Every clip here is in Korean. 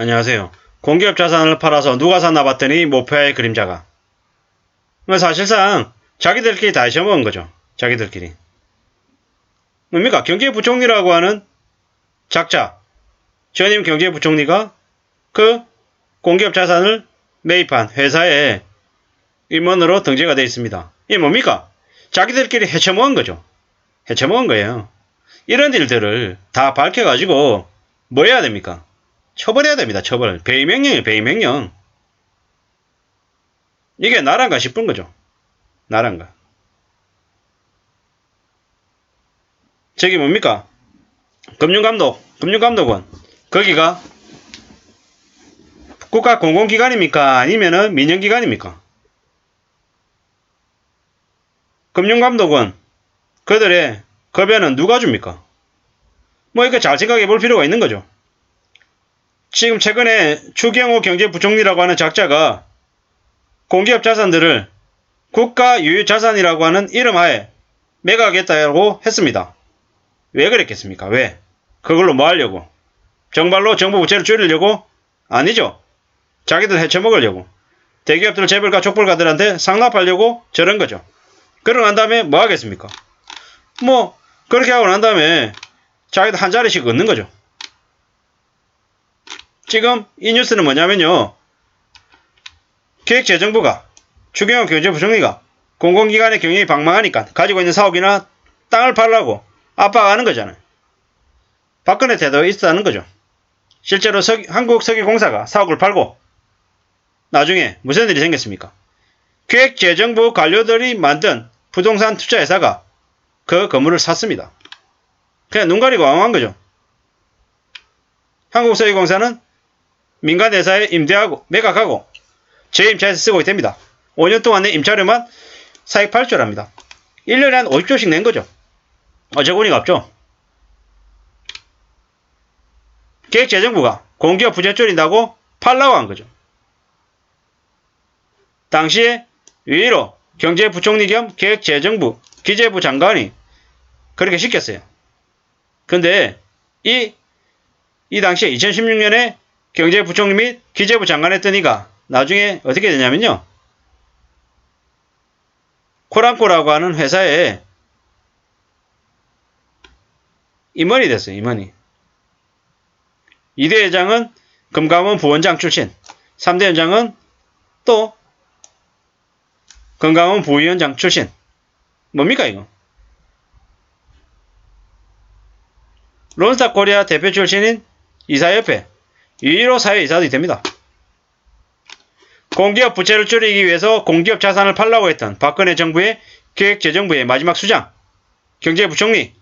안녕하세요. 공기업 자산을 팔아서 누가 샀나 봤더니 모페아의 그림자가. 사실상 자기들끼리 다 잊어먹은 거죠. 자기들끼리. 뭡니까? 경제부총리라고 하는 작자, 전임 경제부총리가 그 공기업 자산을 매입한 회사의 임원으로 등재가 되어 있습니다. 이게 뭡니까? 자기들끼리 헤쳐먹은 거죠. 헤쳐먹은 거예요. 이런 일들을 다 밝혀가지고 뭐 해야 됩니까? 처벌해야 됩니다. 처벌. 배임행령이에요. 배임행령. 이게 나란가 싶은 거죠. 나란가. 저기 뭡니까? 금융감독원. 거기가 국가 공공기관입니까? 아니면은 민영기관입니까? 금융감독원. 그들의 급여는 누가 줍니까? 뭐 이거 잘 생각해 볼 필요가 있는 거죠. 지금 최근에 추경호 경제부총리라고 하는 작자가 공기업 자산들을 국가유유자산이라고 하는 이름 하에 매각하겠다고 했습니다. 왜 그랬겠습니까? 왜? 그걸로 뭐 하려고? 정말로 정부 부채를 줄이려고? 아니죠. 자기들 헤쳐먹으려고. 대기업들 재벌가 족벌가들한테 상납하려고 저런 거죠. 그러고 난 다음에 뭐 하겠습니까? 뭐 그렇게 하고 난 다음에 자기들 한 자리씩 얻는 거죠. 지금 이 뉴스는 뭐냐면요. 기획재정부가 추경호 경제부총리가 공공기관의 경영이 방망하니까 가지고 있는 사옥이나 땅을 팔라고 압박하는 거잖아요. 박근혜 태도가 있었다는 거죠. 실제로 한국석유공사가 사옥을 팔고 나중에 무슨 일이 생겼습니까? 기획재정부 관료들이 만든 부동산 투자회사가 그 건물을 샀습니다. 그냥 눈 가리고 왕한 거죠. 한국석유공사는 민간 회사에 임대하고 매각하고 재임차해서 쓰고 됩니다. 5년 동안의 임차료만 408조랍니다. 1년에 한 50조씩 낸 거죠. 어처구니가 없죠. 기획재정부가 공기업 부채 줄인다고 팔라고 한 거죠. 당시에 위로 경제부총리 겸 기획재정부 기재부 장관이 그렇게 시켰어요. 근데 이 당시에 2016년에 경제부총리 및 기재부 장관 했더니가 나중에 어떻게 되냐면요. 코란코라고 하는 회사에 임원이 됐어요. 임원이. 2대 회장은 금감원 부원장 출신, 3대 회장은 또 금감원 부위원장 출신. 뭡니까 이거? 론스타 코리아 대표 출신인 이사협회 유일호 사회이사도 됩니다. 공기업 부채를 줄이기 위해서 공기업 자산을 팔라고 했던 박근혜 정부의 기획재정부의 마지막 수장, 경제부총리.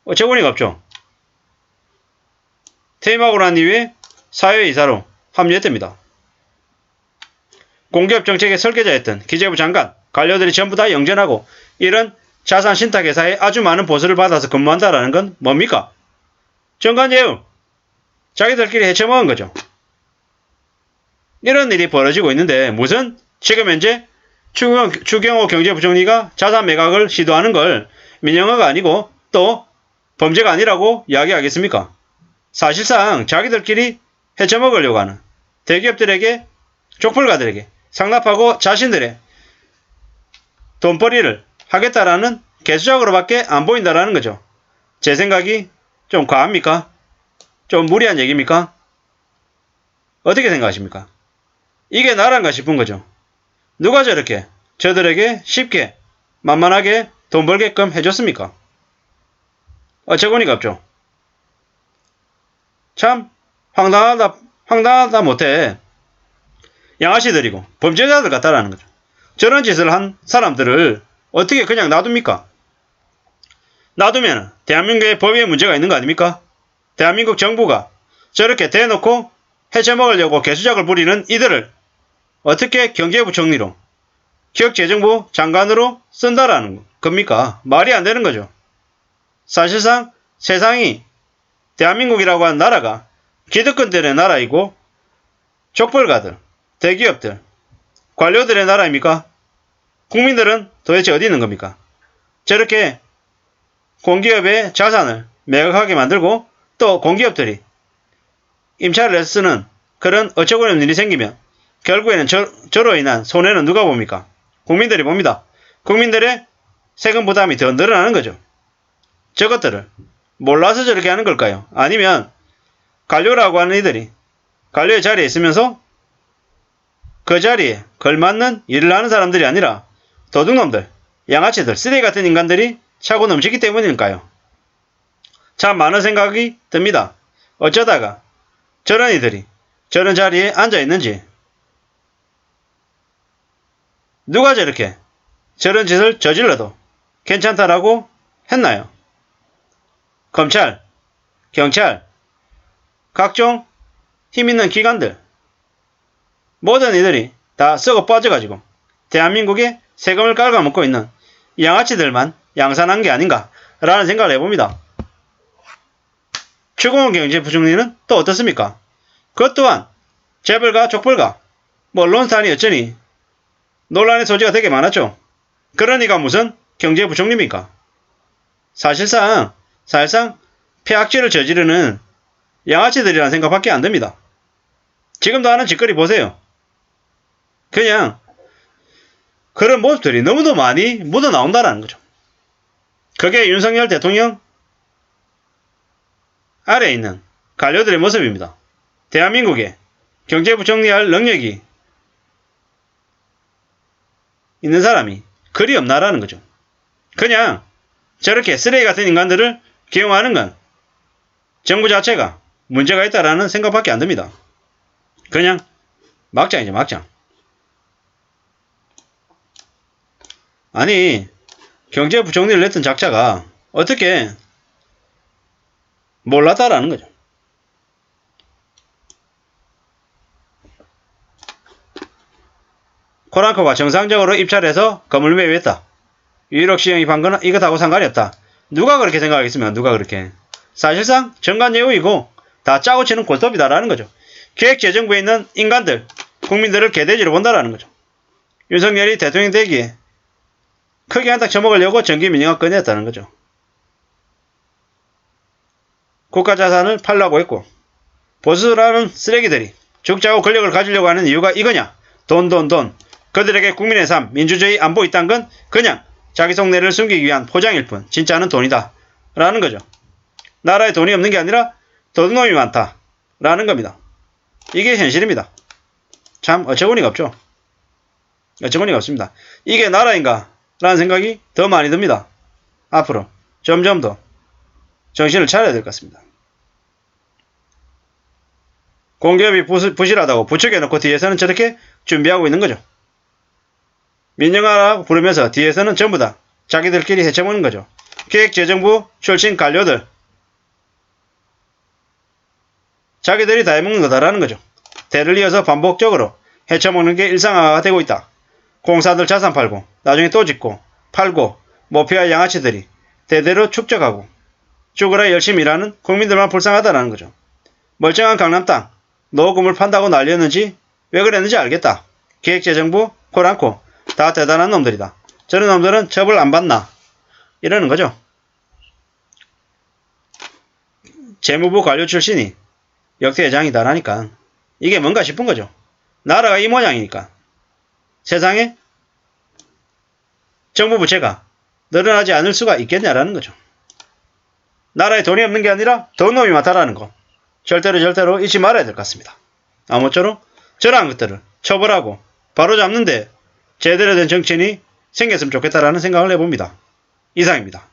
어처구니가 없죠. 퇴임하고 난 이후에 사회이사로 합류했답니다. 공기업 정책의 설계자였던 기재부 장관, 관료들이 전부 다 영전하고 이런 자산 신탁회사에 아주 많은 보수를 받아서 근무한다라는 건 뭡니까? 정관예우. 자기들끼리 헤쳐먹은 거죠. 이런 일이 벌어지고 있는데 무슨 지금 현재 추경호 경제부총리가 자산 매각을 시도하는 걸 민영화가 아니고 또 범죄가 아니라고 이야기하겠습니까? 사실상 자기들끼리 헤쳐먹으려고 하는 대기업들에게 족벌가들에게 상납하고 자신들의 돈벌이를 하겠다라는 개수작으로밖에 안 보인다라는 거죠. 제 생각이 좀 과합니까? 좀 무리한 얘기입니까? 어떻게 생각하십니까? 이게 나란가 싶은 거죠. 누가 저렇게 저들에게 쉽게 만만하게 돈 벌게끔 해줬습니까? 어처구니가 없죠. 참 황당하다 못해 양아치들이고 범죄자들 같다라는 거죠. 저런 짓을 한 사람들을 어떻게 그냥 놔둡니까? 놔두면 대한민국의 법에 문제가 있는 거 아닙니까? 대한민국 정부가 저렇게 대놓고 헤쳐먹으려고 개수작을 부리는 이들을 어떻게 경제부총리로 기획재정부 장관으로 쓴다라는 겁니까? 말이 안 되는 거죠. 사실상 세상이 대한민국이라고 하는 나라가 기득권들의 나라이고 족벌가들, 대기업들, 관료들의 나라입니까? 국민들은 도대체 어디 있는 겁니까? 저렇게 공기업의 자산을 매각하게 만들고 또 공기업들이 임차를 해서 쓰는 그런 어처구니 일이 생기면 결국에는 저로 인한 손해는 누가 봅니까? 국민들이 봅니다. 국민들의 세금 부담이 더 늘어나는 거죠. 저것들을 몰라서 저렇게 하는 걸까요? 아니면 관료라고 하는 이들이 관료의 자리에 있으면서 그 자리에 걸맞는 일을 하는 사람들이 아니라 도둑놈들, 양아치들, 쓰레기 같은 인간들이 차고 넘치기 때문일까요? 참 많은 생각이 듭니다. 어쩌다가 저런 이들이 저런 자리에 앉아 있는지, 누가 저렇게 저런 짓을 저질러도 괜찮다라고 했나요? 검찰, 경찰, 각종 힘있는 기관들, 모든 이들이 다 썩어 빠져가지고 대한민국의 세금을 갉아먹고 있는 양아치들만 양산한 게 아닌가라는 생각을 해봅니다. 추경호 경제부총리는 또 어떻습니까? 그것 또한 재벌가 족벌가 언론사니 어쩌니 논란의 소지가 되게 많았죠. 그러니까 무슨 경제부총리입니까? 사실상 폐악질을 저지르는 양아치들이라는 생각밖에 안 듭니다. 지금도 하는 짓거리 보세요. 그냥 그런 모습들이 너무도 많이 묻어나온다는 거죠. 그게 윤석열 대통령 아래에 있는 관료들의 모습입니다. 대한민국에 경제부총리할 능력이 있는 사람이 그리 없나라는 거죠. 그냥 저렇게 쓰레기 같은 인간들을 기용하는 건 정부 자체가 문제가 있다라는 생각밖에 안 듭니다. 그냥 막장이죠, 막장. 아니, 경제부총리를 냈던 작자가 어떻게 몰랐다라는 거죠. 코란코가 정상적으로 입찰해서 건물 매입했다. 유일옥 시행이 판 거는 이것하고 상관이 없다. 누가 그렇게 생각하겠습니까? 누가 그렇게. 사실상 정관예우이고 다 짜고 치는 골톱이다라는 거죠. 기획재정부에 있는 인간들, 국민들을 개돼지로 본다라는 거죠. 윤석열이 대통령 되기에 크게 한탕 쳐먹으려고 정기민영화 꺼냈다는 거죠. 국가자산을 팔라고 했고 보수라는 쓰레기들이 죽자고 권력을 가지려고 하는 이유가 이거냐? 돈. 그들에게 국민의 삶, 민주주의, 안보 있단 건 그냥 자기 속내를 숨기기 위한 포장일 뿐 진짜는 돈이다 라는 거죠. 나라에 돈이 없는 게 아니라 도둑놈이 많다 라는 겁니다. 이게 현실입니다. 참 어처구니가 없죠. 어처구니가 없습니다. 이게 나라인가 라는 생각이 더 많이 듭니다. 앞으로 점점 더 정신을 차려야 될 것 같습니다. 공기업이 부실하다고 부추겨놓고 뒤에서는 저렇게 준비하고 있는 거죠. 민영화라고 부르면서 뒤에서는 전부 다 자기들끼리 헤쳐먹는 거죠. 기획재정부 출신 관료들, 자기들이 다 해먹는 거다라는 거죠. 대를 이어서 반복적으로 헤쳐먹는 게 일상화가 되고 있다. 공사들 자산 팔고 나중에 또 짓고 팔고 모피아 양아치들이 대대로 축적하고 죽으라 열심히 일하는 국민들만 불쌍하다라는 거죠. 멀쩡한 강남 땅 노후금을 판다고 난리였는지 왜 그랬는지 알겠다. 기획재정부 코란코 다 대단한 놈들이다. 저런 놈들은 처벌 안 받나 이러는 거죠. 재무부 관료 출신이 역대회장이다라니까 이게 뭔가 싶은 거죠. 나라가 이 모양이니까 세상에 정부 부채가 늘어나지 않을 수가 있겠냐라는 거죠. 나라에 돈이 없는 게 아니라 돈 놈이 많다라는 거 절대로 잊지 말아야 될 것 같습니다. 아무쪼록 저러한 것들을 처벌하고 바로잡는데 제대로 된 정치인이 생겼으면 좋겠다라는 생각을 해봅니다. 이상입니다.